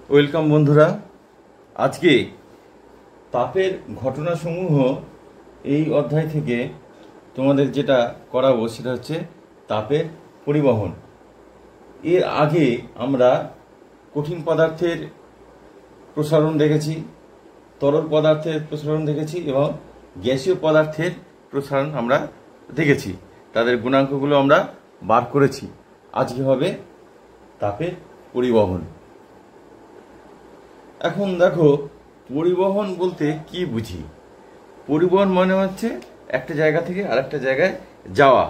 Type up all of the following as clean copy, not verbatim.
Welcome বন্ধুরা। আজকে তাপের ঘটনাসমূহ এই অধ্যায় থেকে তোমাদের যেটা করাবো সেটা হচ্ছে তাপের পরিবহন। এর আগে আমরা কঠিন পদার্থের প্রসারণ দেখেছি, তরল পদার্থের প্রসারণ দেখেছি এবং গ্যাসীয় পদার্থের প্রসারণ আমরা দেখেছি, তাদের গুণাঙ্কগুলো আমরা বার করেছি। আজকে হবে তাপের পরিবহন। এখন দেখো, পরিবহন বলতে কি বুঝি। পরিবহন মানে হচ্ছে একটা জায়গা থেকে আরেকটা জায়গায় যাওয়া।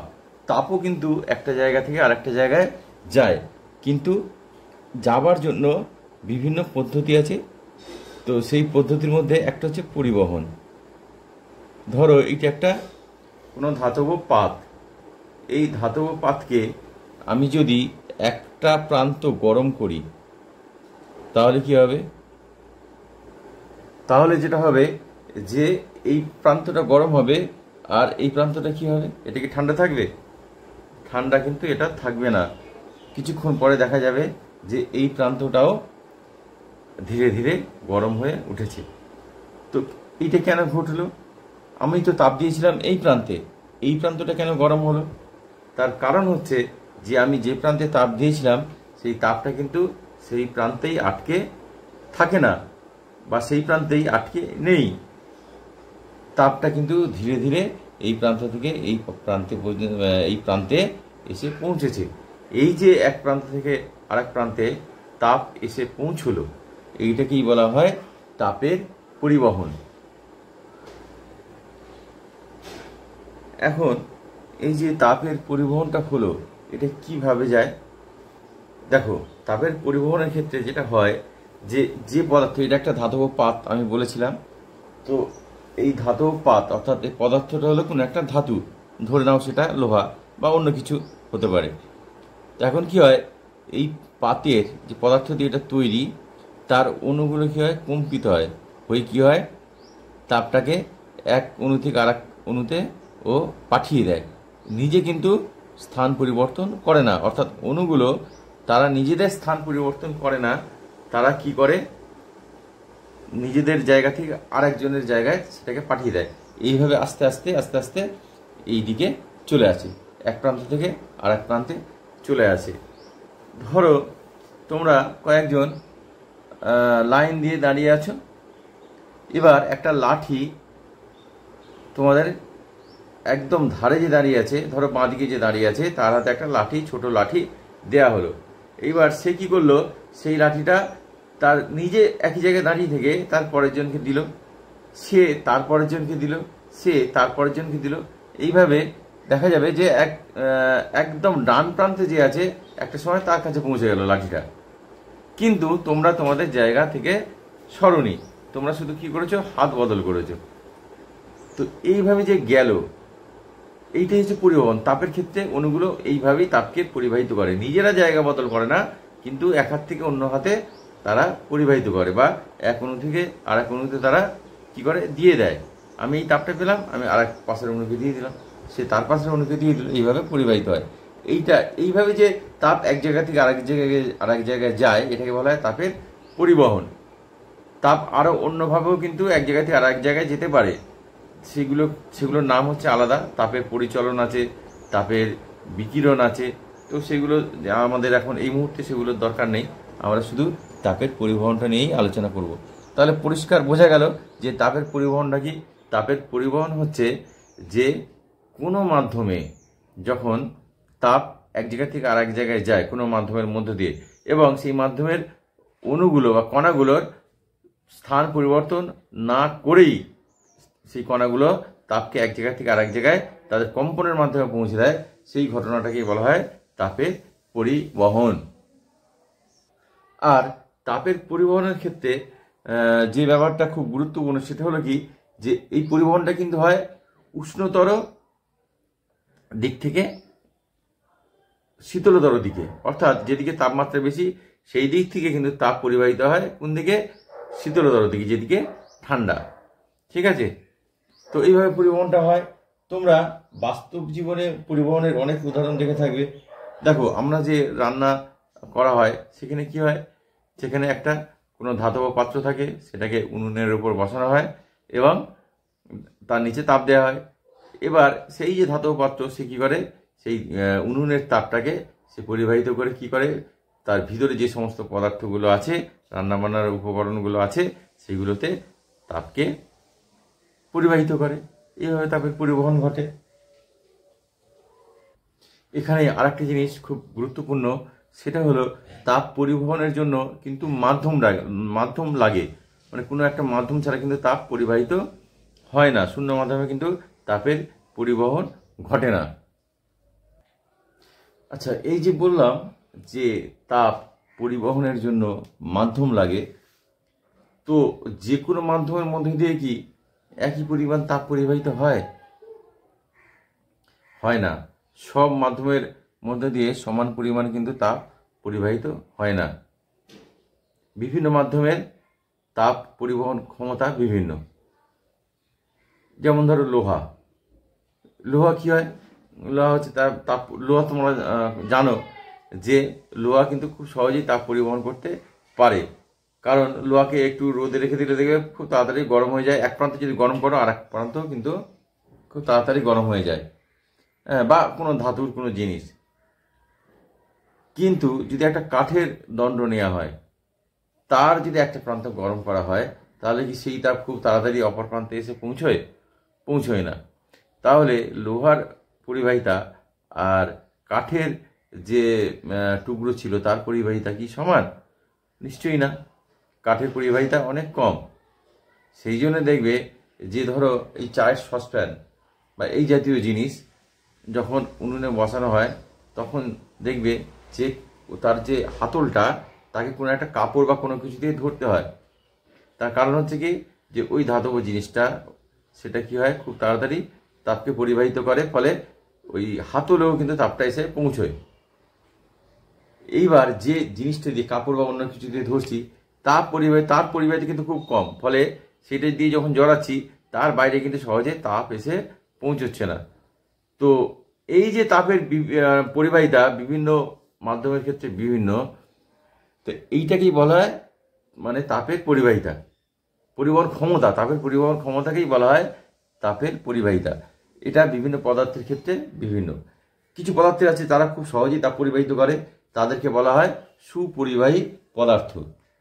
তাপও কিন্তু একটা জায়গা থেকে আরেকটা জায়গায় যায়, কিন্তু যাবার জন্য বিভিন্ন পদ্ধতি আছে। তো সেই পদ্ধতির মধ্যে একটা হচ্ছে পরিবহন। ধরো এটা একটা কোনো ধাতব পাত। এই ধাতব পাতকে আমি যদি একটা প্রান্ত গরম করি তাহলে কি হবে? তাহলে যেটা হবে যে এই প্রান্তটা গরম হবে আর এই প্রান্তটা কি হবে? এটা কি ঠান্ডা থাকবে? ঠান্ডা কিন্তু এটা থাকবে না। কিছুক্ষণ পরে দেখা যাবে যে এই প্রান্তটাও ধীরে ধীরে গরম হয়ে উঠেছে। তো এইটা কেন ঘটলো? আমি তো তাপ দিয়েছিলাম এই প্রান্তে, এই প্রান্তটা কেন গরম হলো? তার কারণ হচ্ছে যে আমি যে প্রান্তে তাপ দিয়েছিলাম সেই তাপটা কিন্তু সেই প্রান্তেই আটকে থাকে না, বা সেই প্রান্তেই আটকে নেই। তাপটা কিন্তু ধীরে ধীরে এই প্রান্ত থেকে এই প্রান্তে এসে পৌঁছেছে। এই যে এক প্রান্ত থেকে আরেক প্রান্তে তাপ এসে পৌঁছলো, এইটাকেই বলা হয় তাপের পরিবহন। এখন এই যে তাপের পরিবহনটা হলো, এটা কিভাবে যায়? দেখো, তাপের পরিবহনের ক্ষেত্রে যেটা হয় যে যে পদার্থ, এটা একটা ধাতব পাত আমি বলেছিলাম। তো এই ধাতব পাত অর্থাৎ এই পদার্থটা হলো কোনো একটা ধাতু, ধরে নাও সেটা লোহা বা অন্য কিছু হতে পারে। এখন কি হয়, এই পাতের যে পদার্থ দিয়ে এটা তৈরি, তার অণুগুলো কি হয়, কম্পিত হয়। হয়ে কি হয়, তাপটাকে এক অণু থেকে আর এক অণুতে ও পাঠিয়ে দেয়। নিজে কিন্তু স্থান পরিবর্তন করে না, অর্থাৎ অণুগুলো তারা নিজেদের স্থান পরিবর্তন করে না। তারা কি করে, নিজেদের জায়গা থেকে আরেকজনের জায়গায় সেটাকে পাঠিয়ে দেয়। এইভাবে আস্তে আস্তে আস্তে আস্তে এই দিকে চলে আসে, এক প্রান্ত থেকে আর এক প্রান্তে চলে আসে। ধরো তোমরা কয়েকজন লাইন দিয়ে দাঁড়িয়ে আছো। এবার একটা লাঠি তোমাদের একদম ধারে যে দাঁড়িয়ে আছে, ধরো বাঁদিকে যে দাঁড়িয়ে আছে, তার হাতে একটা লাঠি, ছোট লাঠি দেয়া হলো। এইবার সে কি করলো, সেই লাঠিটা তার নিজে একই জায়গায় দাঁড়িয়ে থেকে তার পরের জনকে দিল, সে তার পরের জনকে দিল, সে তার পরের জনকে দিল। এইভাবে দেখা যাবে যে একদম ডান প্রান্তে যে আছে একটা সময় তার কাছে পৌঁছে গেল লাঠিটা। কিন্তু তোমরা তোমাদের জায়গা থেকে সরনি, তোমরা শুধু কি করেছো, হাত বদল করেছো। তো এইভাবে যে গেল, এইটাই হচ্ছে পরিবহন। তাপের ক্ষেত্রে অণুগুলো এইভাবেই তাপকে পরিবাহিত করে, নিজেরা জায়গা বদল করে না, কিন্তু এক হাত থেকে অন্য হাতে তারা পরিবাহিত করে, বা এক অণু থেকে আর এক অণুতে তারা কি করে, দিয়ে দেয়। আমি এই তাপটা পেলাম, আমি আর এক পাশের অণুকে দিয়ে দিলাম, সে তার পাশের অণুকে দিয়ে দিল, এইভাবে পরিবাহিত হয়। এইভাবে যে তাপ এক জায়গা থেকে আরেক জায়গায় যায়, এটাকে বলা হয় তাপের পরিবহন। তাপ আরও অন্যভাবেও কিন্তু এক জায়গা থেকে আর এক জায়গায় যেতে পারে। সেগুলোর নাম হচ্ছে আলাদা। তাপের পরিচলন আছে, তাপের বিকিরণ আছে। তো সেগুলো আমাদের এখন এই মুহূর্তে সেগুলোর দরকার নেই, আমরা শুধু তাপের পরিবহনটা নিয়েই আলোচনা করব। তাহলে পরিষ্কার বোঝা গেল যে তাপের পরিবহনটা কি। তাপের পরিবহন হচ্ছে যে কোনো মাধ্যমে যখন তাপ এক জায়গা থেকে আর এক জায়গায় যায় কোনো মাধ্যমের মধ্য দিয়ে, এবং সেই মাধ্যমের অণুগুলো বা কণাগুলোর স্থান পরিবর্তন না করেই সেই কণাগুলো তাপকে এক জায়গা থেকে আরেক জায়গায় তাদের কম্পনের মাধ্যমে পৌঁছে দেয়, সেই ঘটনাটাকেই বলা হয় তাপের পরিবহন। আর তাপের পরিবহনের ক্ষেত্রে যে ব্যাপারটা খুব গুরুত্বপূর্ণ সেটা হলো কি, যে এই পরিবহনটা কিন্তু হয় উষ্ণতর দিক থেকে শীতলতর দিকে, অর্থাৎ যেদিকে তাপমাত্রা বেশি সেই দিক থেকে কিন্তু তাপ পরিবাহিত হয় কোন দিকে, শীতলতর দিকে, যেদিকে ঠান্ডা। ঠিক আছে? তো এইভাবে পরিবহনটা হয়। তোমরা বাস্তব জীবনে পরিবহনের অনেক উদাহরণ দেখে থাকবে। দেখো, আমরা যে রান্না করা হয় সেখানে কি হয়, সেখানে একটা কোনো ধাতব পাত্র থাকে, সেটাকে উনুনের উপর বসানো হয় এবং তার নিচে তাপ দেওয়া হয়। এবার সেই যে ধাতব পাত্র সে কী করে, সেই উনুনের তাপটাকে সে পরিবাহিত করে কি করে, তার ভিতরে যে সমস্ত পদার্থগুলো আছে, রান্নাবান্নার উপকরণগুলো আছে, সেগুলোতে তাপকে পরিবাহিত করে। এইভাবে তাপের পরিবহন ঘটে। এখানে আরেকটি জিনিস খুব গুরুত্বপূর্ণ, সেটা হলো তাপ পরিবহনের জন্য কিন্তু মাধ্যম লাগে। মানে কোনো একটা মাধ্যম ছাড়া কিন্তু তাপ পরিবাহিত হয় না, শূন্য মাধ্যমে কিন্তু তাপের পরিবহন ঘটে না। আচ্ছা, এই যে বললাম যে তাপ পরিবহনের জন্য মাধ্যম লাগে, তো যে কোনো মাধ্যমের মধ্যে দিয়ে কি একই পরিমাণ তাপ পরিবাহিত হয়? হয় না। সব মাধ্যমের মধ্যে দিয়ে সমান পরিমাণ কিন্তু তাপ পরিবাহিত হয় না। বিভিন্ন মাধ্যমের তাপ পরিবহন ক্ষমতা বিভিন্ন। যেমন ধরো লোহা কি হয়, লোহা হচ্ছে তার তাপ, লোহা তোমরা জানো যে লোহা কিন্তু খুব সহজেই তাপ পরিবহন করতে পারে, কারণ লোহাকে একটু রোদে রেখে দিলে দেখবে খুব তাড়াতাড়ি গরম হয়ে যায়। এক প্রান্ত যদি গরম করো আর এক প্রান্ত কিন্তু খুব তাড়াতাড়ি গরম হয়ে যায়, বা কোনো ধাতুর কোনো জিনিস। কিন্তু যদি একটা কাঠের দণ্ড নেওয়া হয়, তার যদি একটা প্রান্ত গরম করা হয়, তাহলে কি সেই তাপ খুব তাড়াতাড়ি অপর প্রান্তে এসে পৌঁছয় না। তাহলে লোহার পরিবাহিতা আর কাঠের যে টুকরো ছিল তার পরিবাহিতা কি সমান? নিশ্চয়ই না, কাঠের পরিবাহিতা অনেক কম। সেই জন্য দেখবে যে ধরো এই চায়ের সসপ্যান বা এই জাতীয় জিনিস যখন উনুনে বসানো হয়, তখন দেখবে যে তার যে হাতলটা, তাকে কোনো একটা কাপড় বা কোনো কিছু দিয়ে ধরতে হয়। তার কারণ হচ্ছে কি, যে ওই ধাতব জিনিসটা সেটা কি হয়, খুব তাড়াতাড়ি তাপকে পরিবাহিত করে, ফলে ওই হাতলেও কিন্তু তাপটা এসে পৌঁছয়। এইবার যে জিনিসটা দিয়ে কাপড় বা অন্য কিছু দিয়ে ধরছি, তার পরিবাহিতা কিন্তু খুব কম, ফলে সেটা দিয়ে যখন জড়াচ্ছি তার বাইরে কিন্তু সহজে তাপ এসে পৌঁছচ্ছে না। তো এই যে তাপের পরিবাহিতা বিভিন্ন মাধ্যমের ক্ষেত্রে বিভিন্ন, তো এইটাকেই বলা হয় মানে তাপের পরিবাহিতা, পরিবহন ক্ষমতা। তাপের পরিবহন ক্ষমতাকেই বলা হয় তাপের পরিবাহিতা। এটা বিভিন্ন পদার্থের ক্ষেত্রে বিভিন্ন। কিছু পদার্থ আছে তারা খুব সহজেই তাপ পরিবাহিত করে, তাদেরকে বলা হয় সুপরিবাহী পদার্থ।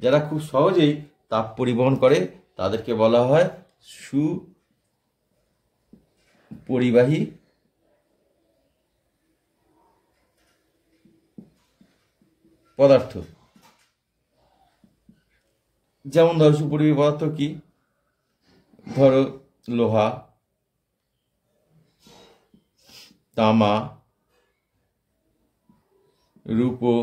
যারা খুব সহজেই তাপ পরিবহন করে তাদেরকে বলা হয় সুপরিবাহী পদার্থ। যেমন ধরো সুপরিবাহী পদার্থ কি, ধরো লোহা, তামা, রূপো।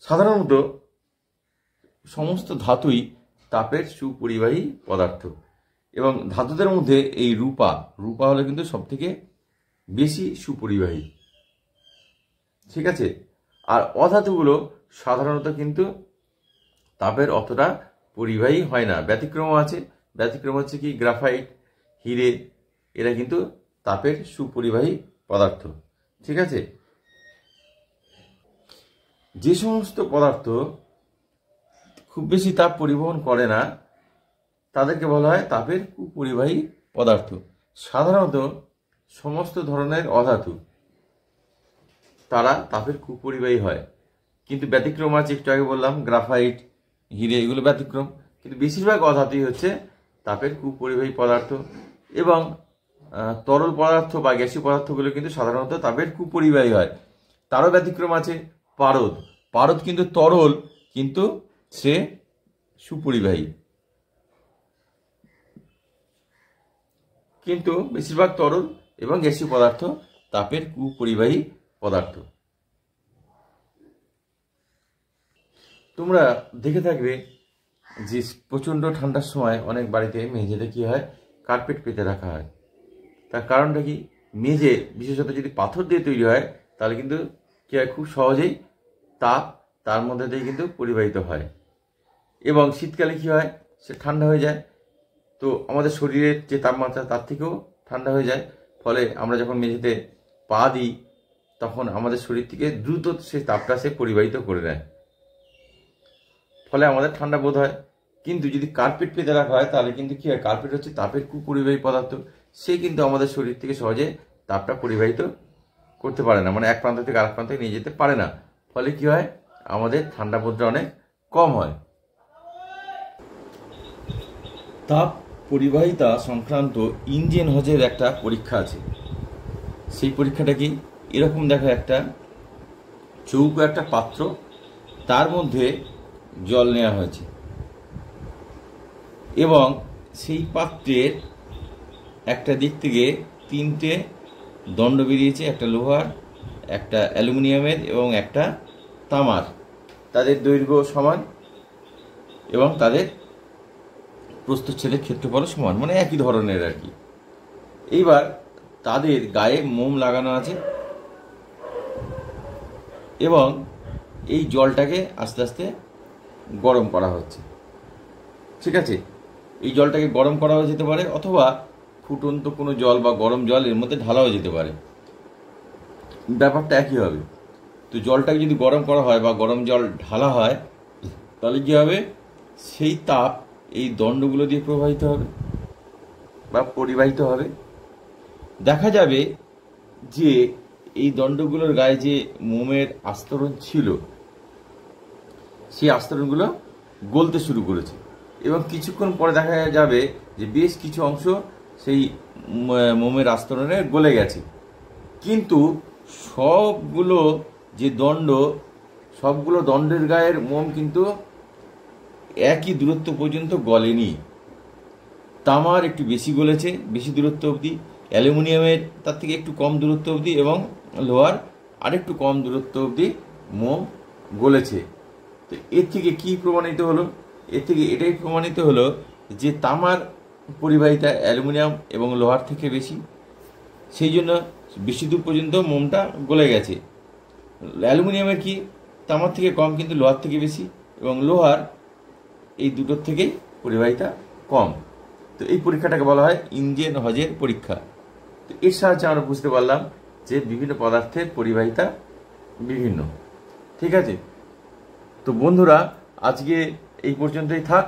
সাধারণত সমস্ত ধাতুই তাপের সুপরিবাহী পদার্থ, এবং ধাতুদের মধ্যে এই রূপা হলো কিন্তু সব থেকে বেশি সুপরিবাহী। ঠিক আছে। আর অধাতুগুলো সাধারণত কিন্তু তাপের অতটা পরিবাহী হয় না, ব্যতিক্রম আছে। ব্যতিক্রম হচ্ছে কি, গ্রাফাইট, হিরে, এরা কিন্তু তাপের সুপরিবাহী পদার্থ। ঠিক আছে। যে সমস্ত পদার্থ খুব বেশি তাপ পরিবহন করে না তাদেরকে বলা হয় তাপের কুপরিবাহী পদার্থ। সাধারণত সমস্ত ধরনের অধাতু তারা তাপের কুপরিবাহী হয়, কিন্তু ব্যতিক্রম আছে। একটু আগে বললাম গ্রাফাইট, হিরে, এগুলো ব্যতিক্রম, কিন্তু বেশিরভাগ অধাতুই হচ্ছে তাপের কুপরিবাহী পদার্থ। এবং তরল পদার্থ বা গ্যাসীয় পদার্থগুলো কিন্তু সাধারণত তাপের কুপরিবাহী হয়। তারও ব্যতিক্রম আছে পারদ কিন্তু তরল, কিন্তু সে সুপরিবাহী। কিন্তু বেশিরভাগ তরল এবং গ্যাসীয় পদার্থ তাপের কুপরিবাহী পদার্থ। তোমরা দেখে থাকবে যে প্রচণ্ড ঠান্ডার সময় অনেক বাড়িতে মেঝেতে কি হয়, কার্পেট পেতে রাখা হয়। তার কারণটা কি, মেঝে বিশেষত যদি পাথর দিয়ে তৈরি হয় তাহলে কিন্তু কি হয়, খুব সহজেই তাপ তার মধ্যে দিয়ে কিন্তু পরিবাহিত হয়, এবং শীতকালে কি হয়, সে ঠান্ডা হয়ে যায়। তো আমাদের শরীরের যে তাপমাত্রা তার থেকেও ঠান্ডা হয়ে যায়, ফলে আমরা যখন মেঝেতে পা দিই তখন আমাদের শরীর থেকে দ্রুত সে তাপটা সে পরিবাহিত করে নেয়। ফলে আমাদের ঠান্ডা বোধ হয়। কিন্তু যদি কার্পেট পেতে রাখা হয় তাহলে কিন্তু কি হয়, কার্পেট হচ্ছে তাপের কুপরিবাহী পদার্থ, সে কিন্তু আমাদের শরীর থেকে সহজে তাপটা পরিবাহিত করতে পারে না, মানে এক প্রান্ত থেকে আরেক প্রান্তে নিয়ে যেতে পারে না। ফলে কি হয়, আমাদের ঠান্ডা বোধটা অনেক কম হয়। তাপ পরিবাহিতা সংক্রান্ত ইঞ্জেন হজের একটা পরীক্ষা আছে। সেই পরীক্ষাটা কি, এরকম দেখো একটা চৌকো একটা পাত্র, তার মধ্যে জল নেওয়া হয়েছে এবং সেই পাত্রের একটা দিক থেকে 3টে দণ্ড বেরিয়েছে, একটা লোহার, একটা অ্যালুমিনিয়ামের এবং একটা তামার। তাদের দৈর্ঘ্য সমান এবং তাদের প্রস্থচ্ছেদের ক্ষেত্রফল সমান, মানে একই ধরনের আর কি। এইবার তাদের গায়ে মোম লাগানো আছে এবং এই জলটাকে আস্তে আস্তে গরম করা হচ্ছে। ঠিক আছে, এই জলটাকে গরম করাও যেতে পারে অথবা ফুটন্ত কোনো জল বা গরম জল এর মধ্যে ঢালাও যেতে পারে, ব্যাপারটা একই হবে। তো জলটাকে যদি গরম করা হয় বা গরম জল ঢালা হয় তাহলে কী হবে, সেই তাপ এই দণ্ডগুলো দিয়ে প্রবাহিত হবে বা পরিবাহিত হবে। দেখা যাবে যে এই দণ্ডগুলোর গায়ে যে মোমের আস্তরণ ছিল সেই আস্তরণগুলো গলতে শুরু করেছে এবং কিছুক্ষণ পরে দেখা যাবে যে বেশ কিছু অংশ সেই মোমের আস্তরণে গলে গেছে। কিন্তু সবগুলো যে সবগুলো দণ্ডের গায়ের মোম কিন্তু একই দূরত্ব পর্যন্ত গলেনি। তামার একটু বেশি গলেছে, বেশি দূরত্ব অবধি, অ্যালুমিনিয়ামের তার থেকে একটু কম দূরত্ব অবধি এবং লোহার আরেকটু কম দূরত্ব অবধি মোম গলেছে। তো এর থেকে কি প্রমাণিত হলো, এর থেকে এটাই প্রমাণিত হলো যে তামার পরিবাহিতা অ্যালুমিনিয়াম এবং লোহার থেকে বেশি, সেই জন্য বেশি দূর পর্যন্ত মোমটা গলে গেছে। অ্যালুমিনিয়ামের কি তামার থেকে কম কিন্তু লোহার থেকে বেশি, এবং লোহার এই দুটোর থেকেই পরিবাহিতা কম। তো এই পরীক্ষাটাকে বলা হয় ইঞ্জেন হজের পরীক্ষা। তো এর সাহায্যে আমরা বুঝতে পারলাম যে বিভিন্ন পদার্থের পরিবাহিতা বিভিন্ন। ঠিক আছে, তো বন্ধুরা আজকে এই পর্যন্তই থাক।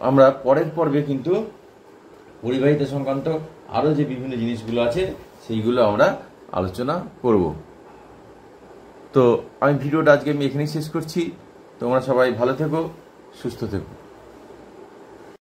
আমরা পরের পর্বে কিন্তু পরিবাহিতা সংক্রান্ত আরও যে বিভিন্ন জিনিসগুলো আছে সেইগুলো আমরা আলোচনা করব। তো আমি ভিডিওটা আজকে এখানেই শেষ করছি। তোমরা সবাই ভালো থেকো, সুস্থ থেকো।